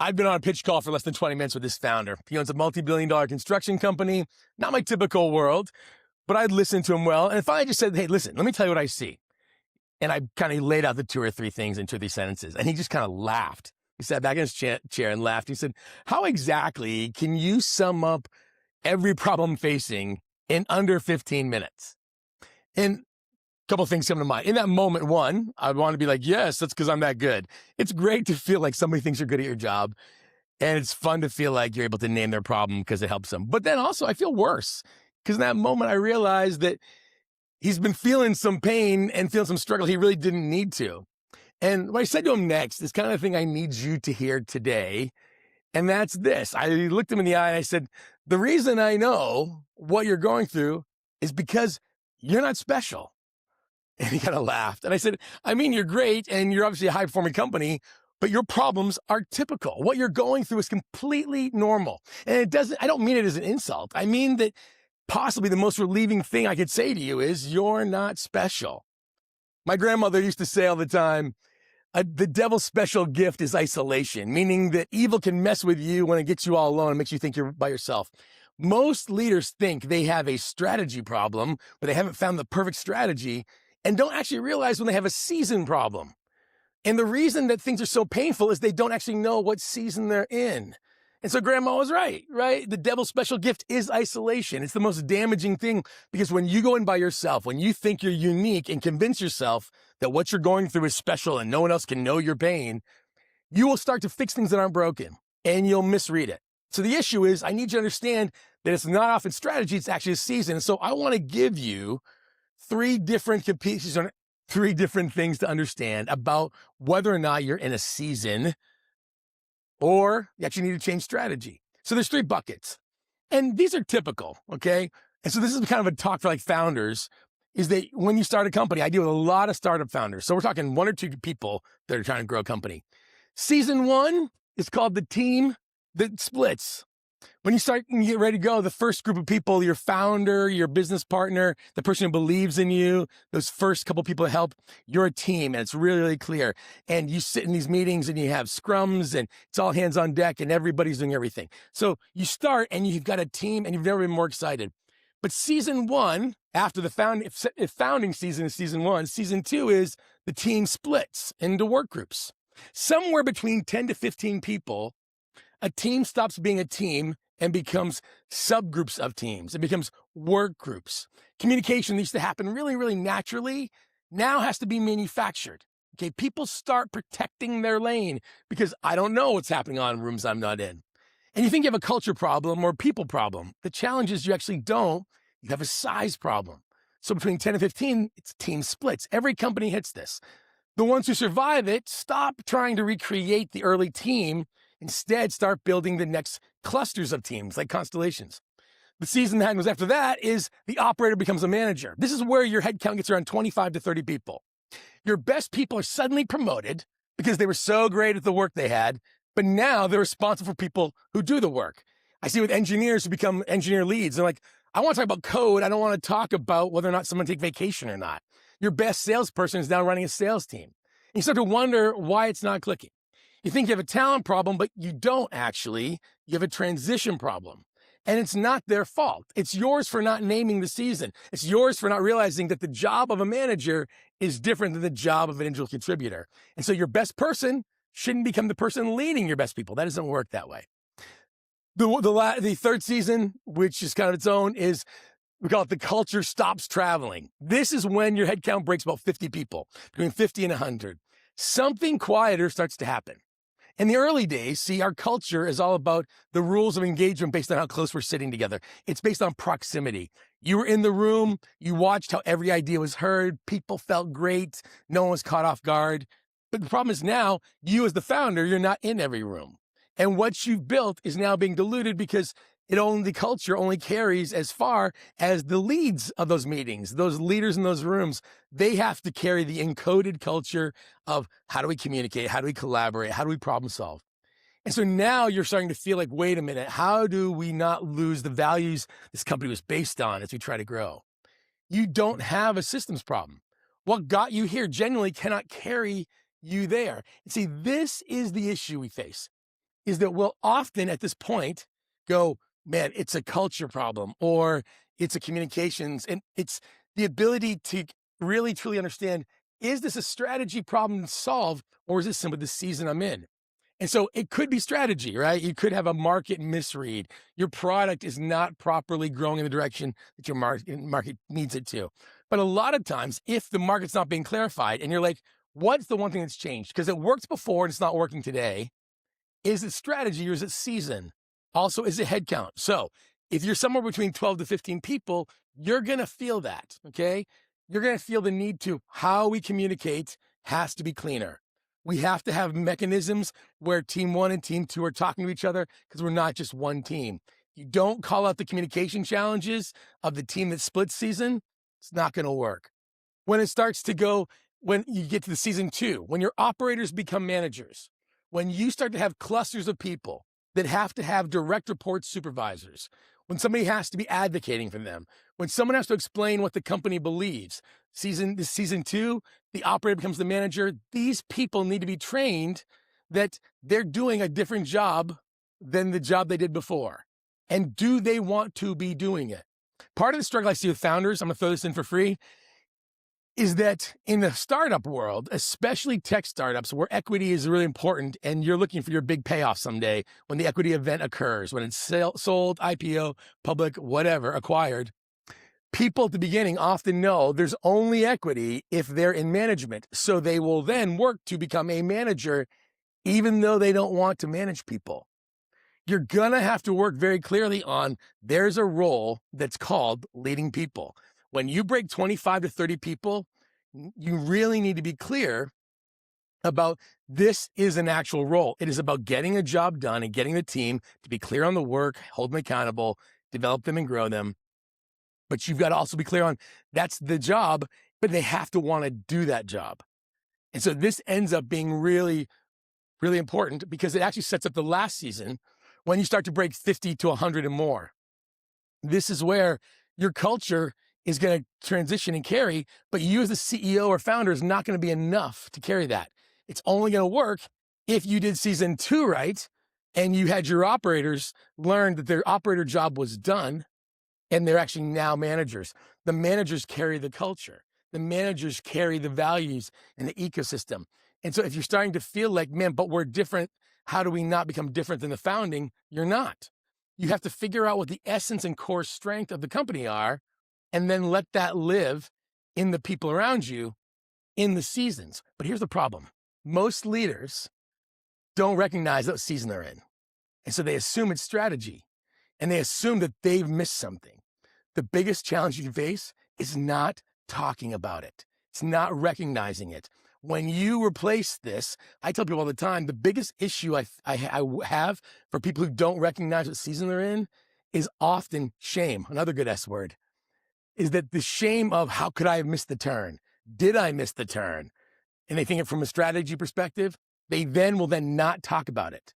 I've been on a pitch call for less than 20 minutes with this founder. He owns a multi-billion-dollar construction company. Not my typical world, but I'd listened to him well. And finally I just said, hey, listen, let me tell you what I see. And I kind of laid out the two or three things in 2 or 3 sentences. And he just kind of laughed. He sat back in his chair and laughed. He said, how exactly can you sum up every problem facing in under 15 minutes? And a couple of things come to mind. In that moment, one, I'd want to be like, yes, that's because I'm that good. It's great to feel like somebody thinks you're good at your job. And it's fun to feel like you're able to name their problem because it helps them. But then also I feel worse because in that moment I realized that he's been feeling some pain and feeling some struggle he really didn't need to. And what I said to him next is kind of the thing I need you to hear today. And that's this. I looked him in the eye and I said, the reason I know what you're going through is because you're not special. And he kind of laughed. And I said, I mean, you're great and you're obviously a high performing company, but your problems are typical. What you're going through is completely normal. And I don't mean it as an insult. I mean that possibly the most relieving thing I could say to you is you're not special. My grandmother used to say all the time, the devil's special gift is isolation, meaning that evil can mess with you when it gets you all alone and makes you think you're by yourself. Most leaders think they have a strategy problem, but they haven't found the perfect strategy and don't actually realize when they have a season problem. And the reason that things are so painful is they don't actually know what season they're in. And so grandma was right? The devil's special gift is isolation. It's the most damaging thing because when you go in by yourself, when you think you're unique and convince yourself that what you're going through is special and no one else can know your pain, you will start to fix things that aren't broken and you'll misread it. So the issue is I need you to understand that it's not often strategy, it's actually a season. And so I want to give you 3 different pieces on 3 different things to understand about whether or not you're in a season or you actually need to change strategy. So there's 3 buckets. And these are typical, okay? And so this is kind of a talk for like founders, is that when you start a company, I deal with a lot of startup founders. So we're talking 1 or 2 people that are trying to grow a company. Season 1 is called the team that splits. When you start and get ready to go, the first group of people, your founder, your business partner, the person who believes in you, those first couple people that help, you're a team and it's really, really clear. And you sit in these meetings and you have scrums and it's all hands on deck and everybody's doing everything. So you start and you've got a team and you've never been more excited. But season 1, after the founding season is season 1, season 2 is the team splits into work groups. Somewhere between 10 to 15 people, a team stops being a team and becomes subgroups of teams. It becomes work groups. Communication that used to happen really, really naturally now has to be manufactured. Okay, people start protecting their lane because I don't know what's happening on rooms I'm not in. And you think you have a culture problem or a people problem. The challenge is you actually don't. You have a size problem. So between 10 and 15, it's team splits. Every company hits this. The ones who survive it stop trying to recreate the early team. Instead, start building the next clusters of teams, like constellations. The season that happens after that is the operator becomes a manager. This is where your headcount gets around 25 to 30 people. Your best people are suddenly promoted because they were so great at the work they had, but now they're responsible for people who do the work. I see with engineers who become engineer leads. They're like, I want to talk about code. I don't want to talk about whether or not someone take vacation or not. Your best salesperson is now running a sales team. And you start to wonder why it's not clicking. You think you have a talent problem, but you don't actually. You have a transition problem. And it's not their fault. It's yours for not naming the season. It's yours for not realizing that the job of a manager is different than the job of an individual contributor. And so your best person shouldn't become the person leading your best people. That doesn't work that way. The third season, which is kind of its own, is we call it the culture stops traveling. This is when your headcount breaks about 50 people, between 50 and 100. Something quieter starts to happen. In the early days, see, our culture is all about the rules of engagement based on how close we're sitting together. It's based on proximity. You were in the room, you watched how every idea was heard, people felt great, no one was caught off guard. But the problem is now, you as the founder, you're not in every room. And what you've built is now being diluted because the culture only carries as far as the leads of those meetings, those leaders in those rooms. They have to carry the encoded culture of how do we communicate? How do we collaborate? How do we problem solve? And so now you're starting to feel like, wait a minute, how do we not lose the values this company was based on as we try to grow? You don't have a systems problem. What got you here genuinely cannot carry you there. And see, this is the issue we face. is that we'll often at this point go, man, it's a culture problem or it's a communications. And it's the ability to really truly understand, is this a strategy problem to solve or is this simply the season I'm in? And so it could be strategy, right? You could have a market misread. Your product is not properly growing in the direction that your market needs it to. But a lot of times, if the market's not being clarified and you're like, what's the one thing that's changed? Because it worked before and it's not working today. Is it strategy or is it season? Also, is it headcount? So if you're somewhere between 12 to 15 people, you're going to feel that, okay? You're going to feel the need to, how we communicate has to be cleaner. We have to have mechanisms where team 1 and team 2 are talking to each other because we're not just one team. You don't call out the communication challenges of the team that splits season, it's not going to work. When it starts to go, when you get to the season 2, when your operators become managers, when you start to have clusters of people that have to have direct report supervisors, when somebody has to be advocating for them, when someone has to explain what the company believes, season 2, the operator becomes the manager. These people need to be trained that they're doing a different job than the job they did before. And do they want to be doing it? Part of the struggle I see with founders, I'm going to throw this in for free, is that in the startup world, especially tech startups where equity is really important and you're looking for your big payoff someday when the equity event occurs, when it's sold, IPO, public, whatever, acquired, people at the beginning often know there's only equity if they're in management. So they will then work to become a manager, even though they don't want to manage people. You're going to have to work very clearly on, there's a role that's called leading people. When you break 25 to 30 people, you really need to be clear about this is an actual role. It is about getting a job done and getting the team to be clear on the work, hold them accountable, develop them and grow them. But you've got to also be clear on that's the job, but they have to want to do that job. And so this ends up being really, really important because it actually sets up the last season when you start to break 50 to 100 and more. This is where your culture is going to transition and carry, but you as the CEO or founder is not going to be enough to carry that. It's only going to work if you did season 2 right and you had your operators learn that their operator job was done and they're actually now managers. The managers carry the culture. The managers carry the values and the ecosystem. And so if you're starting to feel like, man, but we're different, how do we not become different than the founding? You're not. You have to figure out what the essence and core strength of the company are, and then let that live in the people around you in the seasons. But here's the problem. Most leaders don't recognize what season they're in. And so they assume it's strategy, and they assume that they've missed something. The biggest challenge you face is not talking about it. It's not recognizing it. When you replace this, I tell people all the time, the biggest issue I have for people who don't recognize what season they're in is often shame, another good S word, is that the shame of how could I have missed the turn? Did I miss the turn? And they think it from a strategy perspective. They then will not talk about it.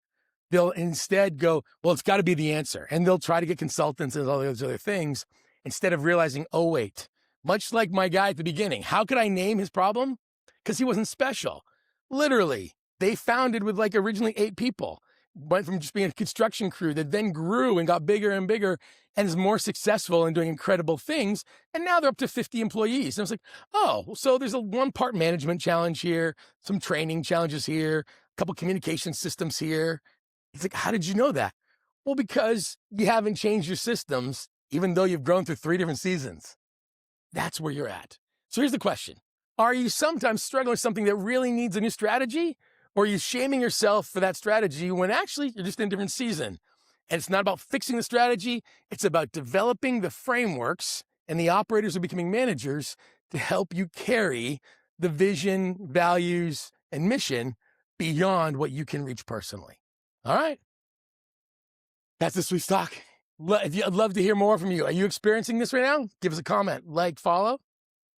They'll instead go, well, it's got to be the answer. And they'll try to get consultants and all those other things instead of realizing, oh, wait, much like my guy at the beginning, how could I name his problem? Because he wasn't special. Literally, they founded with like originally 8 people, went from just being a construction crew that then grew and got bigger and bigger and is more successful and doing incredible things. And now they're up to 50 employees. And I was like, oh, so there's a one part management challenge here, some training challenges here, a couple communication systems here. He's like, how did you know that? Well, because you haven't changed your systems, even though you've grown through 3 different seasons. That's where you're at. So here's the question. Are you sometimes struggling with something that really needs a new strategy? Or are you shaming yourself for that strategy when actually you're just in a different season? And it's not about fixing the strategy. It's about developing the frameworks and the operators are becoming managers to help you carry the vision, values, and mission beyond what you can reach personally. All right. That's this week's talk. I'd love to hear more from you. Are you experiencing this right now? Give us a comment, like, follow.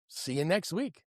See you next week.